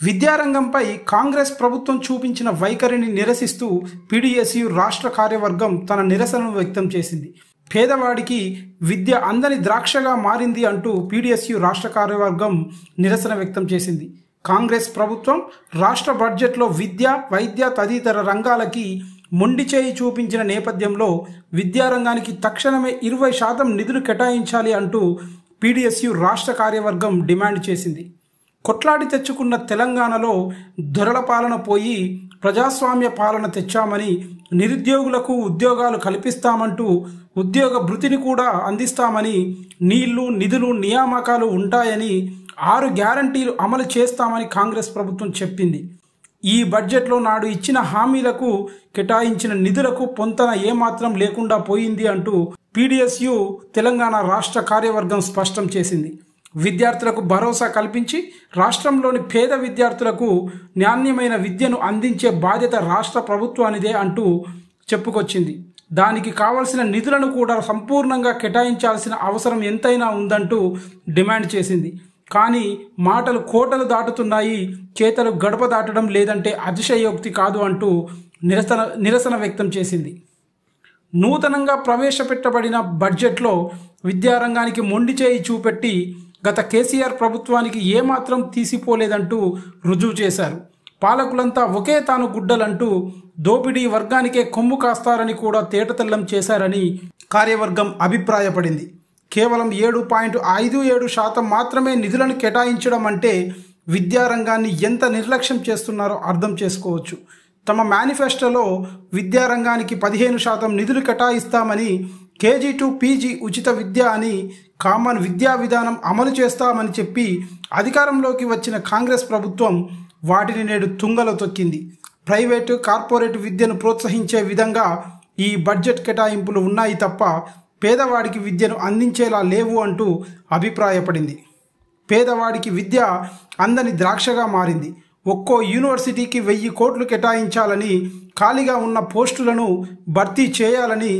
విద్యారంగంపై కాంగ్రెస్ ప్రభుత్వం చూపించిన వైఖరిని నిరసిస్తూ పీడీఎస్యు రాష్ట్ర కార్యవర్గం తన నిరసనను వ్యక్తం చేసింది. పేదవాడికి విద్య అందని ద్రాక్షగా మారింది అంటూ పీడీఎస్యు రాష్ట్ర కార్యవర్గం నిరసన వ్యక్తం చేసింది. కాంగ్రెస్ ప్రభుత్వం రాష్ట్ర బడ్జెట్లో విద్య, వైద్య తదితర రంగాలకి మొండి చేయి చూపించిన నేపథ్యంలో విద్యారంగానికి తక్షణమే 20% నిధులు కేటాయించాలి అంటూ పీడీఎస్యు రాష్ట్ర కార్యవర్గం డిమాండ్ చేసింది. కొట్లాడి తెచ్చుకున్న తెలంగాణలో దొరల పాలన పోయి ప్రజాస్వామ్య పాలన తెచ్చామని, నిరుద్యోగులకు ఉద్యోగాలు కల్పిస్తామంటూ ఉద్యోగ భృతిని కూడా అందిస్తామని, నీళ్లు, నిధులు, నియామకాలు ఉంటాయని 6 గ్యారంటీలు అమలు చేస్తామని కాంగ్రెస్ ప్రభుత్వం చెప్పింది. ఈ బడ్జెట్లో నాడు ఇచ్చిన హామీలకు కేటాయించిన నిధులకు పొంతన ఏమాత్రం లేకుండా పోయింది అంటూ పీడీఎస్యు తెలంగాణ రాష్ట్ర కార్యవర్గం స్పష్టం చేసింది. విద్యార్థులకు భరోసా కల్పించి రాష్ట్రంలోని పేద విద్యార్థులకు నాణ్యమైన విద్యను అందించే బాధ్యత రాష్ట్ర ప్రభుత్వానిదే అంటూ చెప్పుకొచ్చింది. దానికి కావలసిన నిధులను కూడా సంపూర్ణంగా కేటాయించాల్సిన అవసరం ఎంతైనా ఉందంటూ డిమాండ్ చేసింది. కానీ మాటలు కోటలు దాటుతున్నాయి, చేతలు గడప దాటడం లేదంటే అతిశయోక్తి కాదు అంటూ నిరసన వ్యక్తం చేసింది. నూతనంగా ప్రవేశపెట్టబడిన బడ్జెట్లో విద్యారంగానికి మొండి చేయి చూపెట్టి గత కేసీఆర్ ప్రభుత్వానికి ఏమాత్రం తీసిపోలేదంటూ రుజువు చేశారు. పాలకులంతా ఒకే తాను గుడ్డలంటూ దోపిడీ వర్గానికే కొమ్ము కాస్తారని కూడా తేటతెల్లం చేశారని కార్యవర్గం అభిప్రాయపడింది. కేవలం 7.57% మాత్రమే నిధులను కేటాయించడం అంటే విద్యారంగాన్ని ఎంత నిర్లక్ష్యం చేస్తున్నారో అర్థం చేసుకోవచ్చు. తమ మేనిఫెస్టోలో విద్యారంగానికి 15% నిధులు కేటాయిస్తామని, కేజీ టు పీజీ ఉచిత విద్య అని, కామన్ విద్యా విధానం అమలు చేస్తామని చెప్పి అధికారంలోకి వచ్చిన కాంగ్రెస్ ప్రభుత్వం వాటిని నేడు తుంగలో తొక్కింది. ప్రైవేటు, కార్పొరేట్ విద్యను ప్రోత్సహించే విధంగా ఈ బడ్జెట్ కేటాయింపులు ఉన్నాయి తప్ప పేదవాడికి విద్యను అందించేలా లేవు అంటూ అభిప్రాయపడింది. పేదవాడికి విద్య అందని ద్రాక్షగా మారింది. ఒక్కో యూనివర్సిటీకి 1000 కోట్లు కేటాయించాలని, ఖాళీగా ఉన్న పోస్టులను భర్తీ చేయాలని,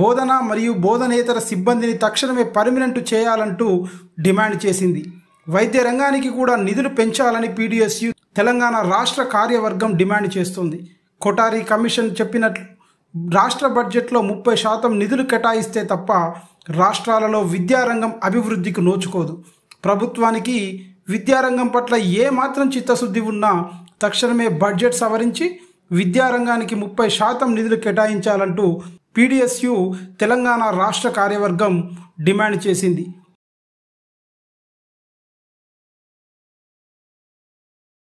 బోధన మరియు బోధనేతర సిబ్బందిని తక్షణమే పర్మినెంట్ చేయాలంటూ డిమాండ్ చేసింది. వైద్య రంగానికి కూడా నిధులు పెంచాలని పీడీఎస్యు తెలంగాణ రాష్ట్ర కార్యవర్గం డిమాండ్ చేస్తుంది. కొఠారి కమిషన్ చెప్పినట్లు రాష్ట్ర బడ్జెట్లో 30% నిధులు కేటాయిస్తే తప్ప రాష్ట్రాలలో విద్యారంగం అభివృద్ధికి నోచుకోదు. ప్రభుత్వానికి విద్యారంగం పట్ల ఏ మాత్రం చిత్తశుద్ధి ఉన్నా తక్షణమే బడ్జెట్ సవరించి విద్యారంగానికి 30% నిధులు కేటాయించాలంటూ పీడీఎస్యు తెలంగాణ రాష్ట్ర కార్యవర్గం డిమాండ్ చేసింది.